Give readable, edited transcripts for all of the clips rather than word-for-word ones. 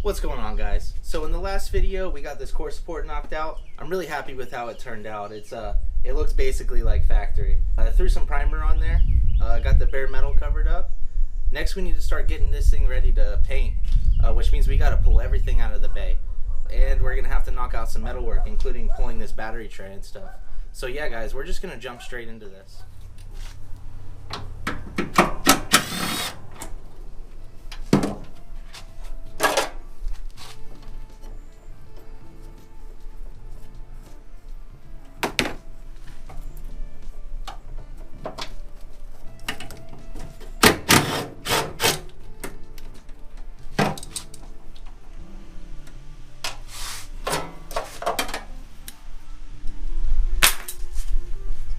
What's going on, guys? So in the last video we got this core support knocked out. I'm really happy with how it turned out. It looks basically like factory. I threw some primer on there, got the bare metal covered up. Next we need to start getting this thing ready to paint, which means we got to pull everything out of the bay. And we're gonna have to knock out some metal work, including pulling this battery tray and stuff. So yeah guys, we're just gonna jump straight into this.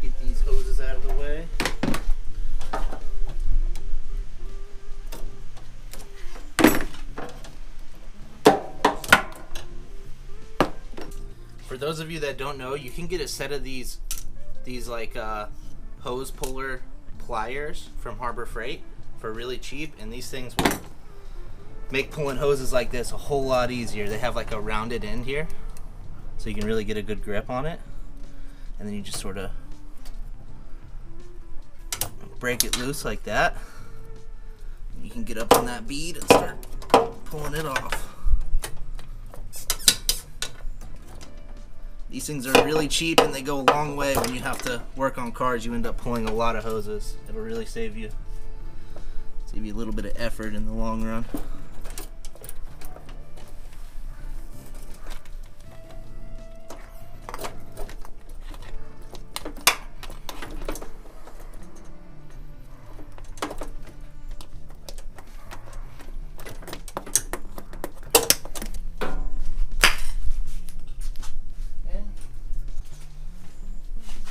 Get these hoses out of the way. For those of you that don't know, you can get a set of these like hose puller pliers from Harbor Freight for really cheap, and these things will make pulling hoses like this a whole lot easier. They have like a rounded end here, so you can really get a good grip on it, and then you just sort of break it loose like that. You can get up on that bead and start pulling it off. These things are really cheap and they go a long way. When you have to work on cars, you end up pulling a lot of hoses. It'll really save you a little bit of effort in the long run.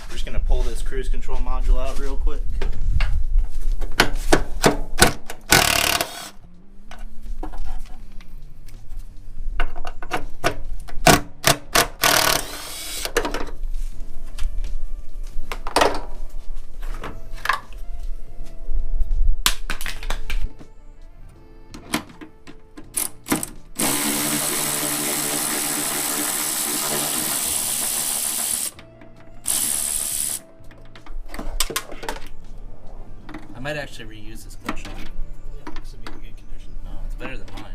We're just gonna pull this cruise control module out real quick. I might actually reuse this clutch. Yeah, looks to be in good condition. No, it's better than mine.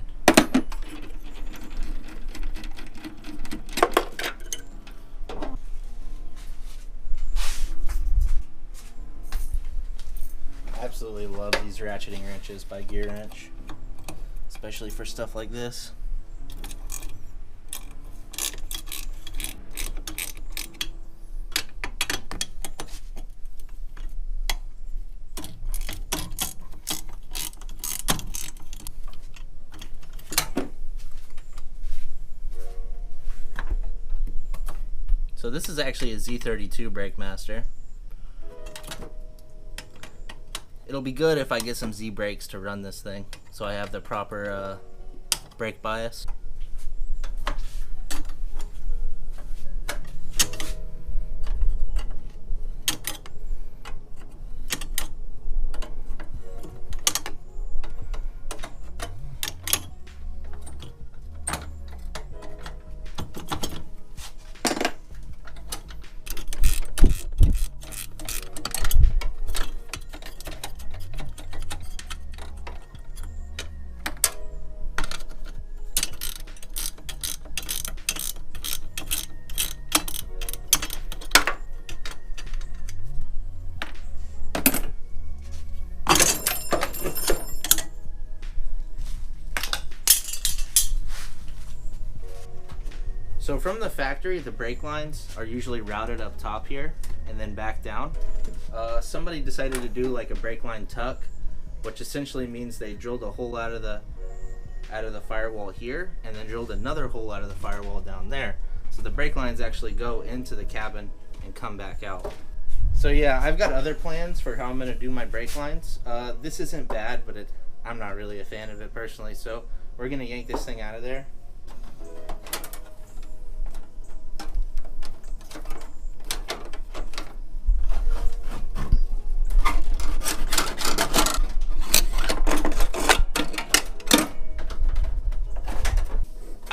I absolutely love these ratcheting wrenches by Gear Wrench, especially for stuff like this. So this is actually a Z32 brake master. It'll be good if I get some Z brakes to run this thing, so I have the proper brake bias. So from the factory, the brake lines are usually routed up top here and then back down. Somebody decided to do like a brake line tuck, which essentially means they drilled a hole out of the firewall here and then drilled another hole out of the firewall down there. So the brake lines actually go into the cabin and come back out. So yeah, I've got other plans for how I'm going to do my brake lines. This isn't bad, but I'm not really a fan of it personally. So we're going to yank this thing out of there.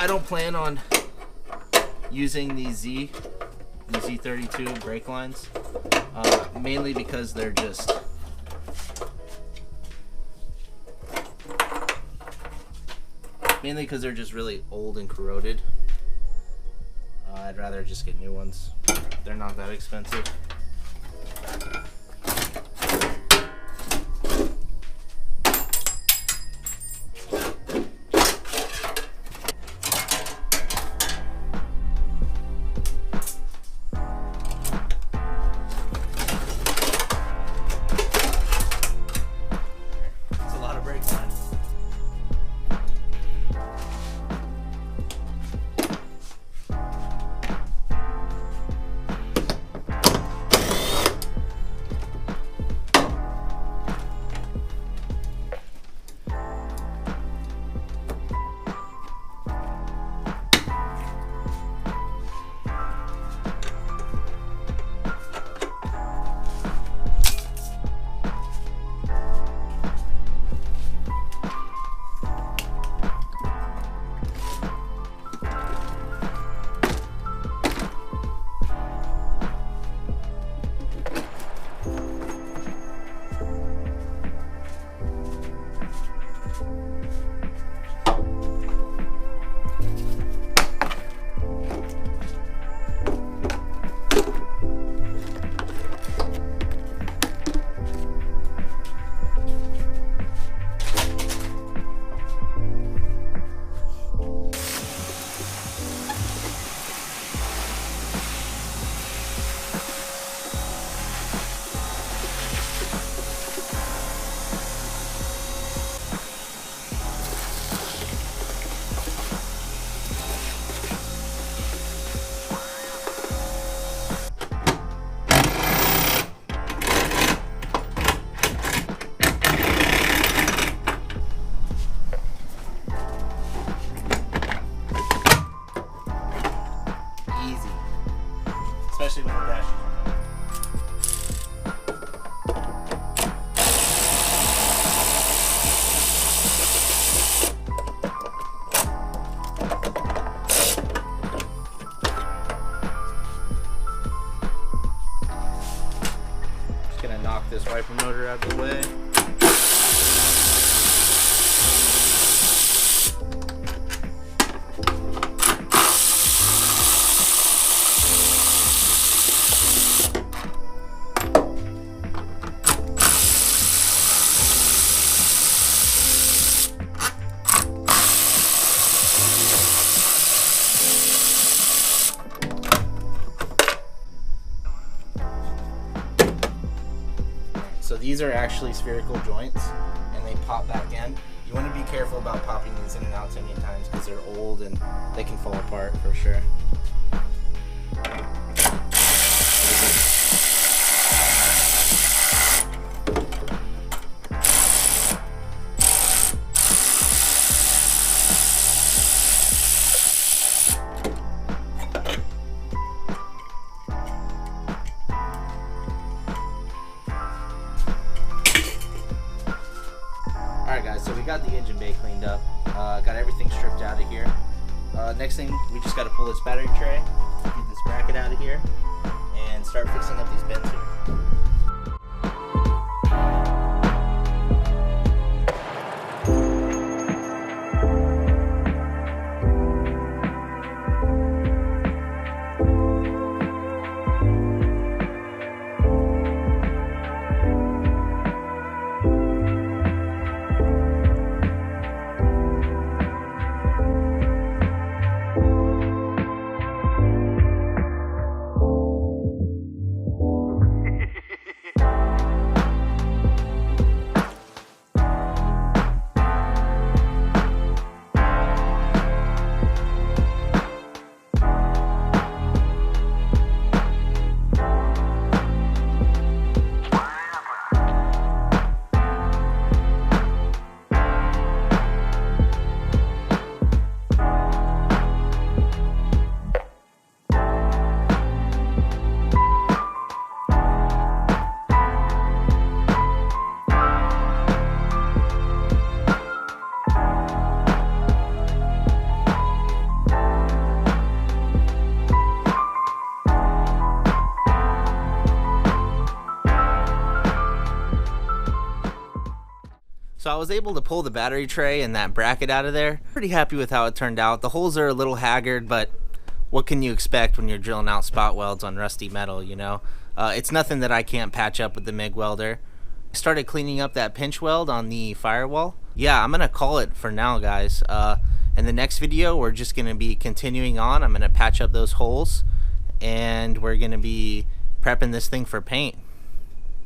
I don't plan on using these Z32 brake lines, mainly because they're just really old and corroded. I'd rather just get new ones. They're not that expensive. It's a lot of brake line. Especially when the dash is on. Just gonna knock this wiper motor out of the way. So these are actually spherical joints and they pop back in. You want to be careful about popping these in and out too many times because they're old and they can fall apart for sure. Alright guys, so we got the engine bay cleaned up, got everything stripped out of here. Next thing, we just got to pull this battery tray, get this bracket out of here, and start fixing up these bends here. So I was able to pull the battery tray and that bracket out of there. Pretty happy with how it turned out. The holes are a little haggard, but what can you expect when you're drilling out spot welds on rusty metal, you know? It's nothing that I can't patch up with the MIG welder. I started cleaning up that pinch weld on the firewall. Yeah, I'm gonna call it for now, guys. In the next video, we're just gonna be continuing on. I'm gonna patch up those holes, and we're gonna be prepping this thing for paint.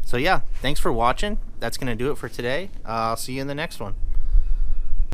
So yeah, thanks for watching. That's gonna do it for today. I'll see you in the next one.